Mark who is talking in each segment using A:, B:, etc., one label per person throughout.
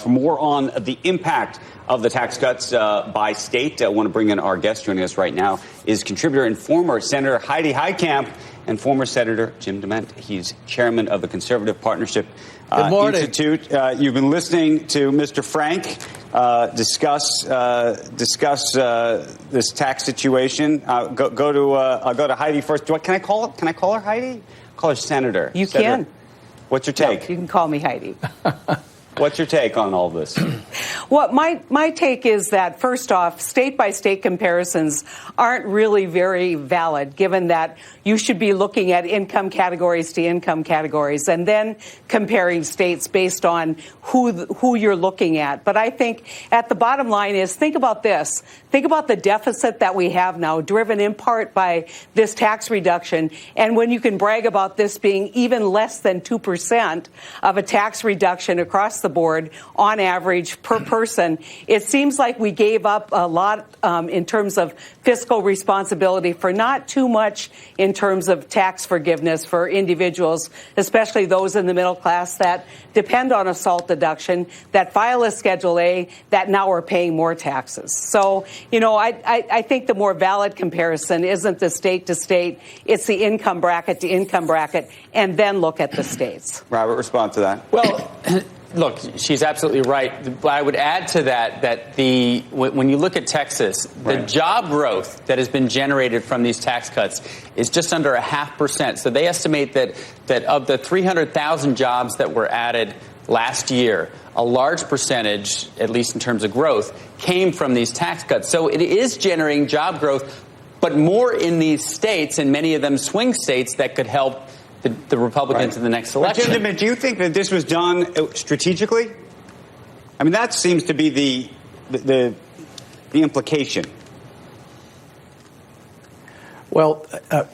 A: For more on the impact of the tax cuts by state, I want to bring in our guest. Joining us right now is contributor and former Senator Heidi Heitkamp and former Senator Jim DeMint. He's chairman of the Conservative Partnership Institute. You've been listening to Mr. Frank discuss this tax situation. I'll go to Heidi first. Can I call her Heidi? Call her Senator.
B: You can.
A: What's your take?
B: No, you can call me Heidi.
A: What's your take on all this?
B: Well, my take is that, first off, state-by-state comparisons aren't really very valid, given that you should be looking at income categories to income categories and then comparing states based on who you're looking at. But I think at the bottom line is, think about this. Think about the deficit that we have now, driven in part by this tax reduction. And when you can brag about this being even less than 2% of a tax reduction across the board on average per person, it seems like we gave up a lot in terms of fiscal responsibility for not too much in terms of tax forgiveness for individuals, especially those in the middle class that depend on a SALT deduction, that file a Schedule A, that now are paying more taxes. So, I think the more valid comparison isn't the state to state, it's the income bracket to income bracket, and then look at the states.
A: Robert, respond to that.
C: Well, look, she's absolutely right. I would add to that when you look at Texas, the job growth that has been generated from these tax cuts is just under 0.5%. So they estimate that of the 300,000 jobs that were added last year, a large percentage, at least in terms of growth, came from these tax cuts. So it is generating job growth, but more in these states, and many of them swing states, that could help the Republicans in the next election.
A: But Jim DeMint, do you think that this was done strategically? I mean, that seems to be the implication.
D: Well,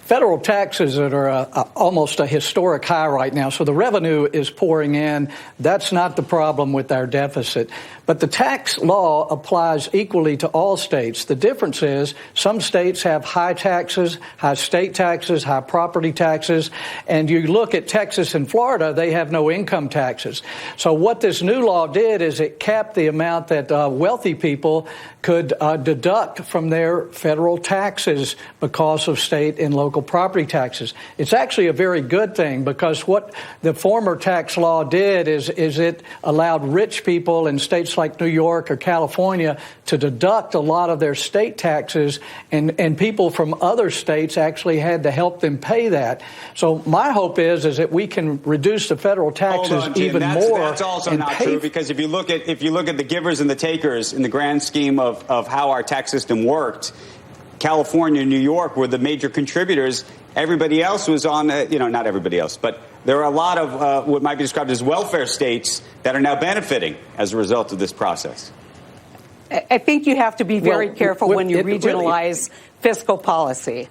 D: federal taxes are almost a historic high right now, so the revenue is pouring in. That's not the problem with our deficit. But the tax law applies equally to all states. The difference is some states have high taxes, high state taxes, high property taxes, and you look at Texas and Florida, they have no income taxes. So what this new law did is it capped the amount that wealthy people could deduct from their federal taxes because of state and local property taxes. It's actually a very good thing, because what the former tax law did is it allowed rich people in states like New York or California to deduct a lot of their state taxes, and people from other states actually had to help them pay that. So my hope is that we can reduce the federal taxes even more.
A: That's also not true, because if you look at the givers and the takers in the grand scheme of how our tax system worked, California and New York were the major contributors. Everybody else was on, not everybody else, but there are a lot of what might be described as welfare states that are now benefiting as a result of this process.
B: I think you have to be very careful when you regionalize fiscal policy.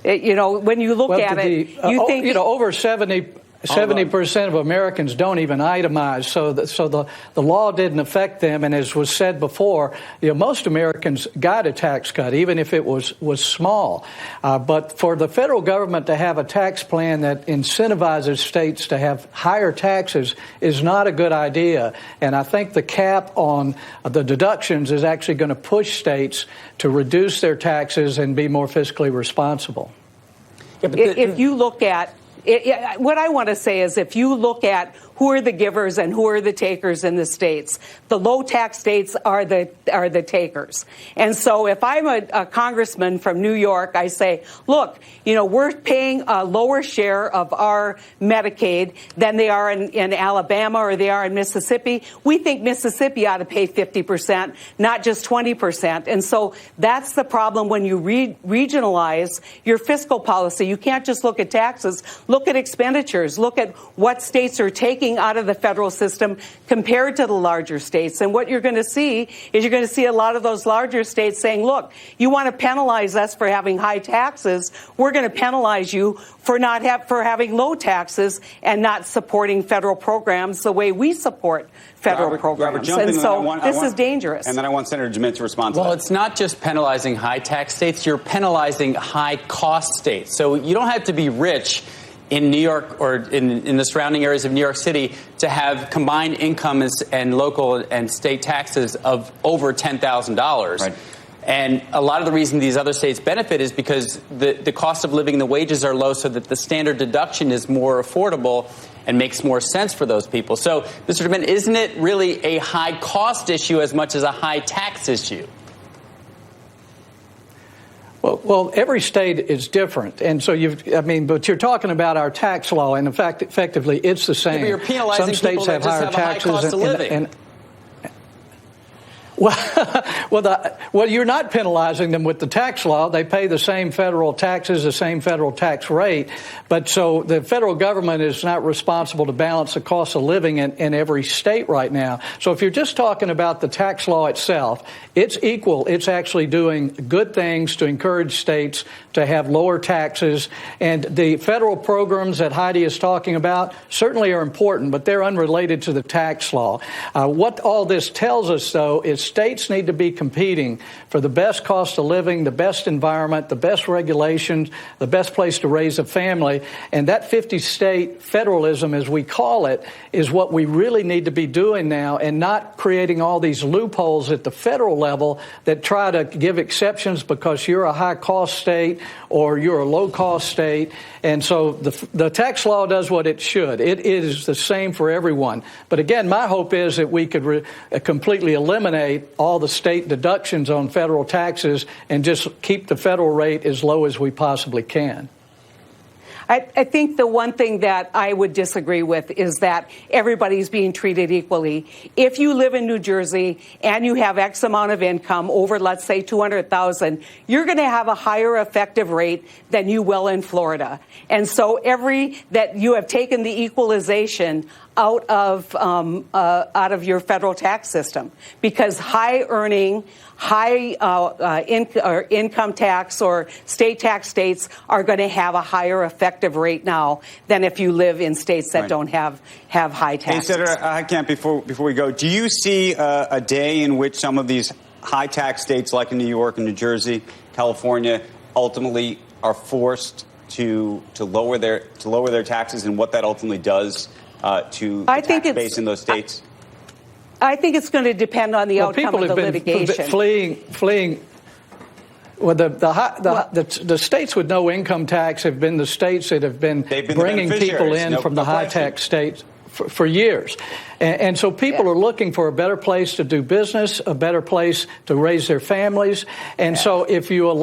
B: When you look at it, you think
D: over 70% of Americans don't even itemize, so the law didn't affect them. And as was said before, most Americans got a tax cut, even if it was small. But for the federal government to have a tax plan that incentivizes states to have higher taxes is not a good idea. And I think the cap on the deductions is actually going to push states to reduce their taxes and be more fiscally responsible.
B: Yeah, if you look at what I want to say is, if you look at who are the givers and who are the takers in the states, the low tax states are the takers. And so if I'm a congressman from New York, I say, look, we're paying a lower share of our Medicaid than they are in Alabama or they are in Mississippi. We think Mississippi ought to pay 50%, not just 20%. And so that's the problem when you regionalize your fiscal policy. You can't just look at taxes. Look at expenditures. Look at what states are taking out of the federal system compared to the larger states. And what you're going to see is a lot of those larger states saying, look, you want to penalize us for having high taxes. We're going to penalize you for for having low taxes and not supporting federal programs the way we support federal programs. And so this is dangerous.
A: And then I want Senator DeMint to respond to that.
C: Well, it's not just penalizing high tax states. You're penalizing high cost states. So you don't have to be rich in New York or in the surrounding areas of New York City to have combined incomes and local and state taxes of over $10,000.
A: Right.
C: And a lot of the reason these other states benefit is because the cost of living and the wages are low, so that the standard deduction is more affordable and makes more sense for those people. So, Mr. DeMint, isn't it really a high cost issue as much as a high tax issue?
D: Well, every state is different, and so but you're talking about our tax law, and in fact, effectively, it's the same.
C: Yeah, but you're penalizing
D: some states
C: people that
D: have
C: just
D: higher
C: have a high
D: taxes,
C: cost of living.
D: Well, you're not penalizing them with the tax law. They pay the same federal taxes, the same federal tax rate. But so the federal government is not responsible to balance the cost of living in every state right now. So if you're just talking about the tax law itself, it's equal. It's actually doing good things to encourage states to have lower taxes. And the federal programs that Heidi is talking about certainly are important, but they're unrelated to the tax law. What all this tells us, though, is states need to be competing for the best cost of living, the best environment, the best regulations, the best place to raise a family. And that 50-state federalism, as we call it, is what we really need to be doing now, and not creating all these loopholes at the federal level that try to give exceptions because you're a high-cost state or you're a low-cost state. And so the tax law does what it should. It is the same for everyone. But again, my hope is that we could completely eliminate all the state deductions on federal taxes and just keep the federal rate as low as we possibly can.
B: I think the one thing that I would disagree with is that everybody's being treated equally. If you live in New Jersey and you have X amount of income over, let's say, $200,000, you're going to have a higher effective rate than you will in Florida. And so that you have taken the equalization out of your federal tax system, because high income tax or state tax states are going to have a higher effective rate now than if you live in states that don't have high taxes.
A: Hey, Senator Heitkamp, before we go, do you see a day in which some of these high tax states like in New York and New Jersey, California, ultimately are forced to lower their taxes, and what that ultimately does to the tax base in those states?
B: I think it's going to depend on the outcome of the litigation.
D: Fleeing. Well, the states with no income tax have been the states that have been bringing people in from the high tax states for years. And so people are looking for a better place to do business, a better place to raise their families. And so if you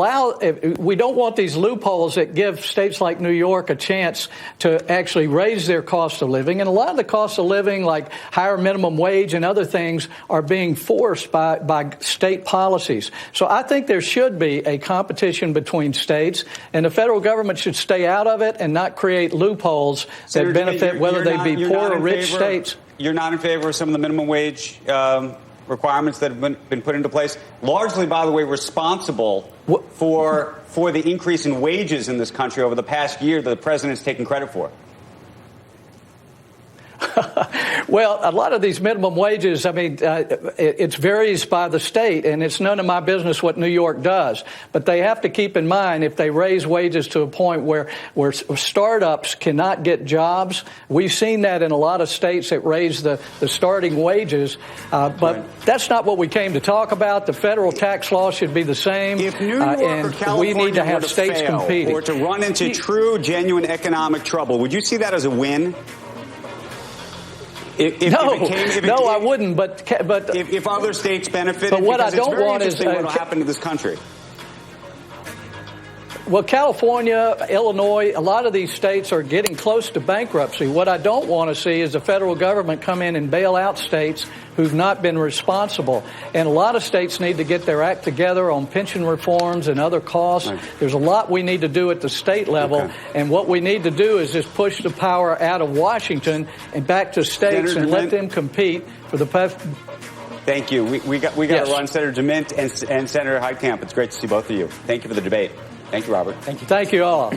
D: we don't want these loopholes that give states like New York a chance to actually raise their cost of living. And a lot of the cost of living, like higher minimum wage and other things, are being forced by state policies. So I think there should be a competition between states, and the federal government should stay out of it and not create loopholes that benefit whether they be poor or rich states.
A: You're not in favor of some of the minimum wage requirements that have been put into place, largely, by the way, responsible for the increase in wages in this country over the past year that the president's taken credit for?
D: Well, a lot of these minimum wages, it varies by the state, and it's none of my business what New York does. But they have to keep in mind, if they raise wages to a point where startups cannot get jobs, we've seen that in a lot of states that raise the starting wages. But that's not what we came to talk about. The federal tax law should be the same.
A: If New York or California
D: we need to have
A: were to
D: states
A: fail
D: competing.
A: Or to run into true, genuine economic trouble, would you see that as a win?
D: I wouldn't. But
A: if other states benefit,
D: but what I don't want is
A: what will happen to this country.
D: Well, California, Illinois, a lot of these states are getting close to bankruptcy. What I don't want to see is the federal government come in and bail out states who've not been responsible. And a lot of states need to get their act together on pension reforms and other costs. Right. There's a lot we need to do at the state level. Okay. And what we need to do is just push the power out of Washington and back to states Senator and let them compete for the past.
A: Thank you. We got to run. Senator DeMint and Senator Heitkamp. It's great to see both of you. Thank you for the debate. Thank you, Robert.
D: Thank you all.